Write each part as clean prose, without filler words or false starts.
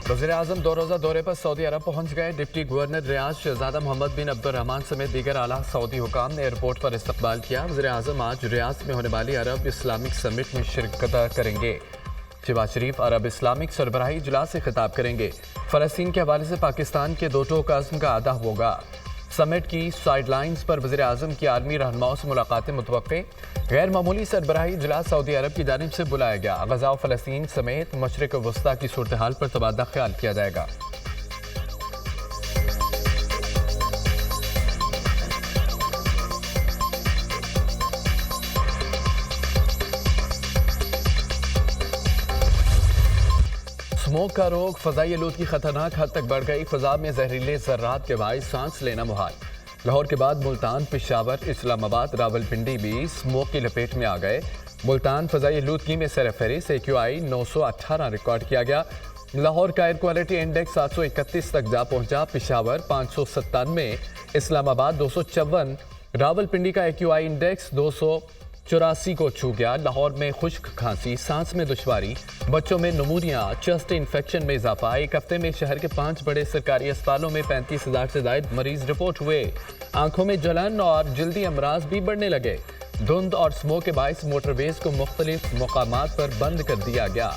वज़ीर-ए-आज़म 2 रोज़ा दौरे पर सऊदी अरब पहुंच गए। डिप्टी गवर्नर रियाज शहजादा मोहम्मद बिन अब्दुर्रहमान समेत दीगर आला सऊदी हुकाम ने एयरपोर्ट पर इस्तकबाल किया। वज़ीर-ए-आज़म आज रियाज में होने वाली अरब इस्लामिक समिट में शिरकत करेंगे। शहबाज शरीफ अरब इस्लामिक सरबराही इजलास से खिताब करेंगे। फ़लस्तीन के हवाले से पाकिस्तान के दो टोक अज़्म का अदा होगा। समिट की साइडलाइंस पर वज़ीर-ए-आज़म की आलमी रहनुमाओं से मुलाकातें मुतवक्के। गैर मामूली सरबराही इजलास सऊदी अरब की जानिब से बुलाया गया। गज़ा और फ़लस्तीन समेत मशरिक़ वस्ता की सूरत हाल पर तबादला ख्याल किया जाएगा। स्मोक का रोग फ़ज़ाई आलूदगी खतरनाक हद तक बढ़ गई। फ़ज़ा में जहरीले ज़र्रात के बाइस सांस लेना मुहाल। लाहौर के बाद मुल्तान, पेशावर, इस्लामाबाद, रावलपिंडी भी स्मोक की लपेट में आ गए। मुल्तान फ़ज़ाई आलूदगी में सरफहरिस्त AQI 918 रिकॉर्ड किया गया। लाहौर का एयर क्वालिटी इंडेक्स 731 तक जा पहुंचा। पेशावर 597, इस्लामाबाद 254, रावलपिंडी का AQI इंडेक्स 284 को छू गया। लाहौर में खुश्क खांसी, सांस में दुश्वारी, बच्चों में नमूनिया, चेस्ट इन्फेक्शन में इजाफा। एक हफ्ते में शहर के 5 बड़े सरकारी अस्पतालों में 35,000 से ज्यादा मरीज रिपोर्ट हुए। आंखों में जलन और जल्दी अमराज भी बढ़ने लगे। धुंध और स्मोक के बायस मोटरवेज को मुख्तलिफ मकामात पर बंद कर दिया गया।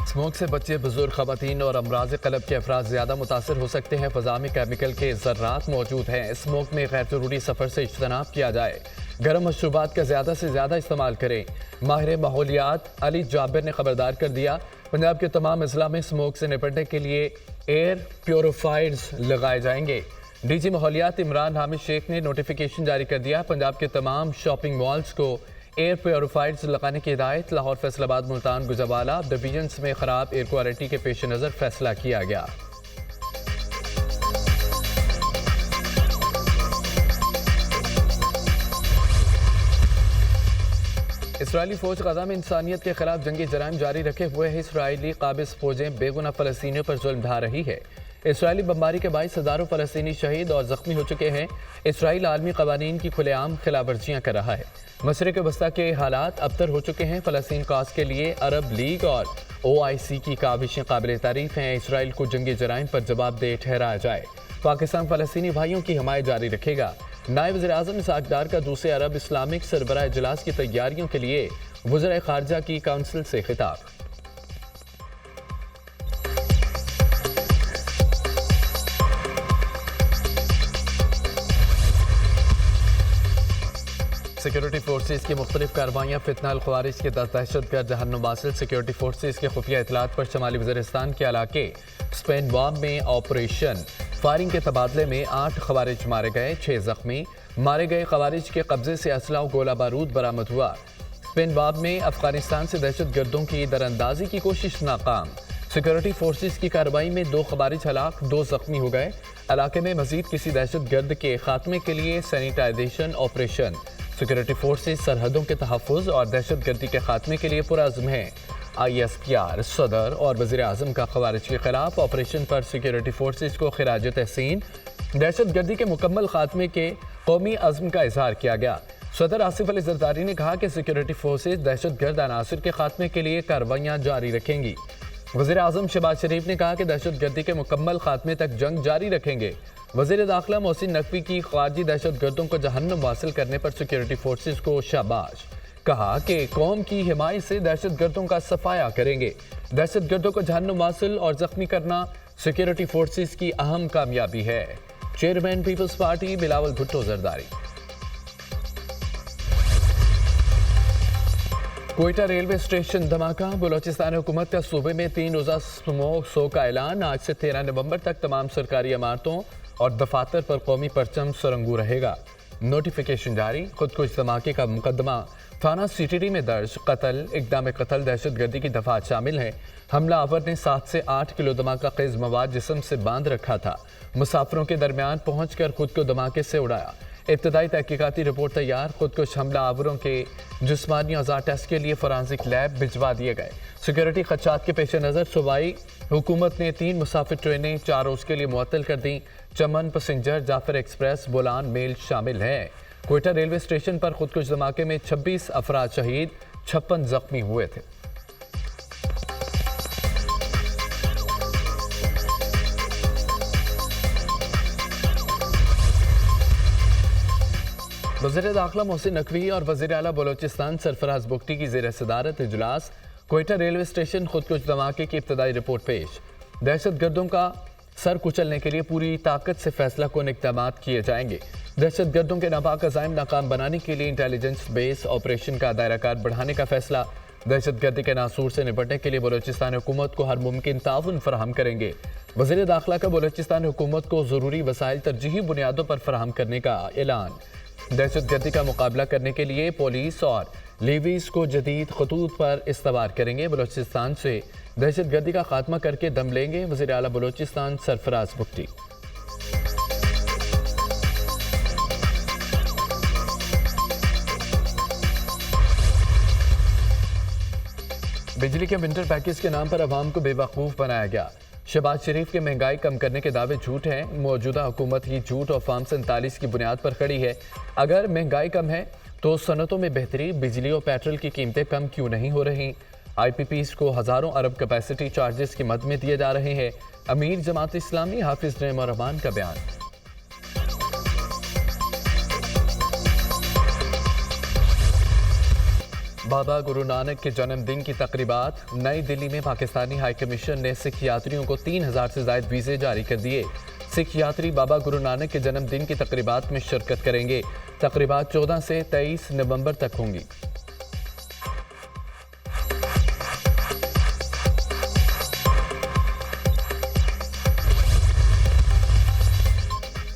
स्मोक से बच्चे, बुजुर्ग, खवातीन और अमराज क़ल्ब के अफराद ज़्यादा मुतासर हो सकते हैं। फ़ज़ा में केमिकल के ज़र्रात मौजूद हैं। स्मोक में गैर ज़रूरी सफ़र से इज्तनाब किया जाए। गर्म मशरूबात का ज़्यादा से ज़्यादा इस्तेमाल करें। माहिर माहौलियात अली जाबिर ने खबरदार कर दिया। पंजाब के तमाम अजला में स्मोक से निपटने के लिए एयर प्योरीफायर्स लगाए जाएंगे। DG माहौलियात इमरान हामिद शेख ने नोटिफिकेशन जारी कर दिया। पंजाब के तमाम शॉपिंग मॉल्स को एयर प्योरीफायर्स लगाने की हिदायत। लाहौर, फैसलाबाद, मुल्तान, गुजरावाला डिवीजन्स में खराब एयर क्वालिटी के पेश नज़र फैसला किया गया। इसराइली फौज गजा में इंसानियत के खिलाफ जंगी जराइम जारी रखे हुए है। इसराइली काबिज फौजें बेगुनाह फ़लस्तीनियों पर जुल्म ढा रही है। इसराइली बमबारी के बाईस हज़ारों फ़लस्तीनी शहीद और ज़ख्मी हो चुके हैं। इसराइल आलमी कवानीन की खुलेआम खिलाफवर्जियाँ कर रहा है। मशरिक़ वस्ता के हालात अबतर हो चुके हैं। फ़लस्तीन काज के लिए अरब लीग और OIC की काविशें काबिल तारीफ़ हैं। इसराइल को जंगी जराइम पर जवाबदेह ठहराया जाए। पाकिस्तान फ़लस्तीनी भाइयों की हिमायत जारी रखेगा। नायब वज़ीर-ए-आज़म इसहाक़ डार का दूसरे अरब इस्लामिक सरबराह इजलास की तैयारियों के लिए वज़ीर ख़ारजा की काउंसिल से खिताब। सिक्योरिटी फोर्सेज की मुख्तलिफ कार्रवाइयाँ, फितना अल ख़वारिज के 10 दहशतगर्द जहन्नुम वासिल। सिक्योरिटी फोर्सेज के खुफिया इतलात पर शमाली वज़ीरिस्तान के इलाके स्पेन वाम में ऑपरेशन। फायरिंग के तबादले में 8 ख़वारिज मारे गए, 6 ज़ख्मी। मारे गए ख़वारिज के कब्जे से असला और गोला बारूद बरामद हुआ। स्पेन वाम में अफगानिस्तान से दहशतगर्दों की दरअंदाजी की कोशिश नाकाम। सिक्योरिटी फोर्सेज की कार्रवाई में 2 ख़वारिज हलाक, 2 ज़ख्मी हो गए। इलाके में मजीद किसी दहशतगर्द के खात्मे के लिए सैनिटाइजेशन ऑपरेशन। सिक्योरिटी फोर्सेज सरहदों के तहफ़्फ़ुज़ और दहशतगर्दी के खात्मे के लिए पुरअज़्म है। ISPR सदर और वज़ीर-ए-आज़म का ख़वारिज के खिलाफ ऑपरेशन पर सिक्योरिटी फोर्सेज को खिराज तहसीन। दहशतगर्दी के मुकम्मल खात्मे के कौमी अज़्म का इजहार किया गया। सदर आसिफ अली ज़रदारी ने कहा कि सिक्योरिटी फोर्सेज दहशतगर्द अनासर के खात्मे के लिए कार्रवाइयाँ जारी रखेंगी। वज़ीर-ए-आज़म शहबाज शरीफ ने कहा कि दहशतगर्दी के मुकम्मल खात्मे तक जंग जारी रखेंगे। वज़ीर दाखिला मोहसिन नकवी की खारजी दहशतगर्दों को जहन्नुम हासिल करने पर सिक्योरिटी फोर्सेज को शाबाश। कहा कि कौम की हिमायत से दहशतगर्दों का सफाया करेंगे। दहशतगर्दों को जहन्नुम हासिल और जख्मी करना सिक्योरिटी फोर्सेज की अहम कामयाबी है। Chairman People's Party Bilawal Bhutto Zardari. Quetta railway station धमाका। बलोचिस्तान हुकूमत का सूबे में 3 रोज़ा स्मोक शो का ऐलान। आज से 13 नवंबर तक तमाम सरकारी इमारतों और दफातर पर कौमी परचम सरंगू रहेगा। नोटिफिकेशन जारी। खुदकुश धमाके का मुकदमा थाना CTD में दर्ज। कत्ल, इक़दाम कत्ल, दहशतगर्दी की दफात शामिल है। हमला आवर ने 7 से 8 किलो धमाका खेज मवाद जिस्म से बांध रखा था। मुसाफिरों के दरमियान पहुंचकर खुद को धमाके से उड़ाया। इब्तदाई तहकीकाती रिपोर्ट तैयार, खुदकुश हमला आवरों के जिस्मानी औजार टेस्ट के लिए फॉरेंसिक लैब भिजवा दिए गए। सिक्योरिटी खदशात के पेश नज़र सूबाई हुकूमत ने 3 मुसाफिर ट्रेनें 4 रोज के लिए मुअत्तल कर दी। Chaman passenger, Jaffar express, Bolan mail शामिल हैं। कोयटा रेलवे स्टेशन पर खुदकुश धमाके में 26 अफराद शहीद, 56 जख्मी हुए थे। वज़ीर दाखिला मोहसिन नकवी और वज़ीर आला बलोचिस्तान सरफराज बुगटी की ज़ेर सदारत इजलास। कोयटा रेलवे स्टेशन खुदकुश धमाके की इब्तदाई रिपोर्ट पेश। दहशत गर्दों का सर कुचलने के लिए पूरी ताकत से फैसला कुन इक़दाम किए जाएंगे। दहशत गर्दों के नापाक अज़ाइम नाकाम बनाने के लिए इंटेलिजेंस बेस ऑपरेशन का दायराकार बढ़ाने का फैसला। दहशत गर्दी के नासूर से निपटने के लिए बलोचिस्तान हुकूमत को हर मुमकिन ताउन फराहम करेंगे। वज़ीर दाखिला का बलोचिस्तान हुकूमत को ज़रूरी वसाइल तरजीही बुनियादों पर फराहम करने का ऐलान। दहशत गर्दी का मुकाबला करने के लिए पुलिस और लेवीज को जदीद खतूत पर इस्तवार करेंगे। बलोचिस्तान से दहशत गर्दी का खात्मा करके दम लेंगे। वज़ीर आला बलोचिस्तान सरफराज बुगटी। बिजली के विंटर पैकेज के नाम पर अवाम को बेवकूफ़ बनाया गया। शहबाज शरीफ के महंगाई कम करने के दावे झूठ हैं। मौजूदा हुकूमत ही झूठ और फार्म 47 की बुनियाद पर खड़ी है। अगर महंगाई कम है तो सनतों में बेहतरी, बिजली और पेट्रोल की कीमतें कम क्यों नहीं हो रही? IPPs को हज़ारों अरब कैपेसिटी चार्जेस की मद में दिए जा रहे हैं। अमीर जमात इस्लामी हाफिज नईम रहमान का बयान। बाबा गुरु नानक के जन्मदिन की तकरीबात। नई दिल्ली में पाकिस्तानी हाई कमीशन ने सिख यात्रियों को 3000 से ज्यादा वीज़े जारी कर दिए। सिख यात्री बाबा गुरु नानक के जन्मदिन की तकरीबात में शिरकत करेंगे। तकरीबात 14 से 23 नवंबर तक होंगी।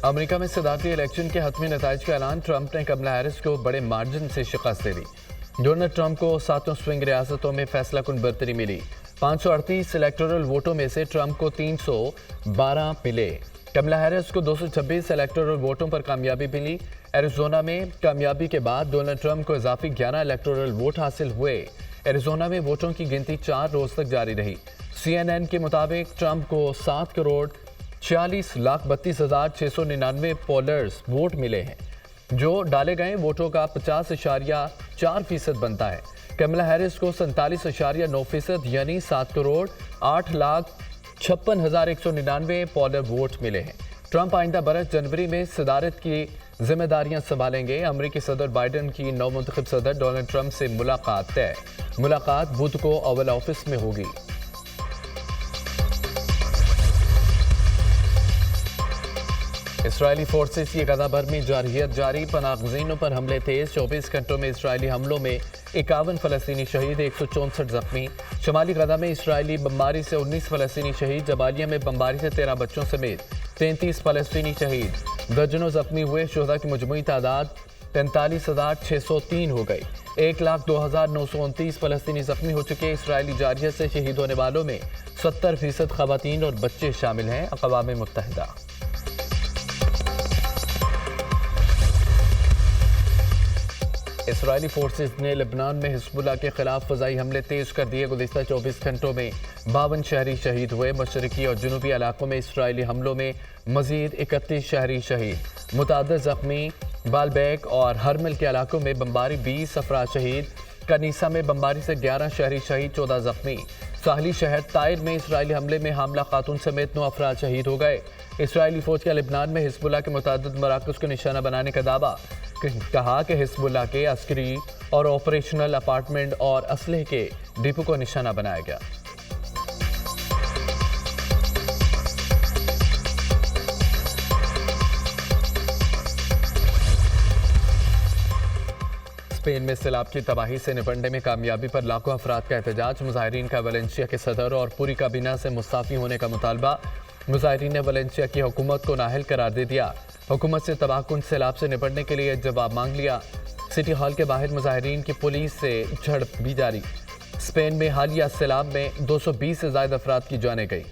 अमेरिका में सदारती इलेक्शन के हतमी नताइज का ऐलान। ट्रंप ने कमला हैरिस को बड़े मार्जिन से शिकस्त दे दी। डोनाल्ड ट्रंप को 7 स्विंग रियासतों में फैसला कुन बरतरी मिली। 538 इलेक्टोरल वोटों में से ट्रंप को 312 मिले। कमला हैरिस को 226 इलेक्टोरल वोटों पर कामयाबी मिली। एरिजोना में कामयाबी के बाद डोनाल्ड ट्रंप को इजाफी 11 इलेक्टोरल वोट हासिल हुए। एरिजोना में वोटों की गिनती 4 रोज तक जारी रही। CNN के मुताबिक ट्रंप को 7,46,32,699 पोलर्स वोट मिले हैं, जो डाले गए वोटों का 50.4% बनता है। कमला हैरिस को 47.9% यानी 7,08,56,199 पोलर वोट मिले हैं। ट्रंप आइंदा बरस जनवरी में सदारत की जिम्मेदारियां संभालेंगे। अमेरिकी सदर बाइडन की नवमुंतखब सदर डोनाल्ड ट्रंप से मुलाकात तय। मुलाकात बुध को ओवल ऑफिस में होगी। इसराइली फोर्सेस की गजा भर में जारहियत जारी। पनागज़ीनों पर हमले तेज। 24 घंटों में इसराइली हमलों में 51 फ़लस्तीनी शहीद, 164 जख्मी। शमाली गजा में इसराइली बमबारी से 19 फ़लस्तीनी शहीद। जबालिया में बमबारी से 13 बच्चों समेत 33 फ़लस्तीनी शहीद। दर्जनों जख्मी हुए। शुहदा की मजमूई तादाद 43,603 हो गई। 1,02,929 फ़लस्तीनी जख्मी हो चुके। इसराइली जारहियत से शहीद होने वालों में 70% ख़वातीन और बच्चे शामिल हैं। अक़वाम मुत्तहिदा। इसराइली फोर्सेस ने लेबनान में हिज़्बुल्लाह के खिलाफ फ़ज़ाई हमले तेज कर दिए। गुज़िश्ता 24 घंटों में 52 शहरी शहीद हुए। मशरकी और जनूबी इलाकों में इसराइली हमलों में मज़ीद 31 शहरी शहीद, मुतअद्दिद ज़ख्मी। बालबेक और हरमल के इलाकों में बमबारी 20 अफराद शहीद। कनीसा में बमबारी से 11 शहरी शहीद, 14 जख्मी। साहली शहर ताइर में इसराइली हमले में हामला खातून समेत 9 अफराद शहीद हो गए। इसराइली फौज का लेबनान में हिज़्बुल्लाह के मुतअद्दिद मराकज़ को निशाना बनाने का दावा। कहा कि हिज़्बुल्लाह के अस्करी और ऑपरेशनल अपार्टमेंट और असलहे के डिपो को निशाना बनाया गया। स्पेन में सैलाब की तबाही से निपटने में कामयाबी पर लाखों अफराद का एहतजाज। मुजाहिरीन का वलेंसिया के सदर और पूरी काबीना से मुस्ताफ़ी होने का मुतालबा। मुजाहिरीन ने वलेंसिया की हुकूमत को नाअहल करार दे दिया। हुकूमत से तबाहकुन सैलाब से निपटने के लिए जवाब मांग लिया। सिटी हॉल के बाहर मुजाहिरीन की पुलिस से झड़प भी जारी। स्पेन में हालिया सैलाब में 220 से ज़्यादा अफराद की जानें गई।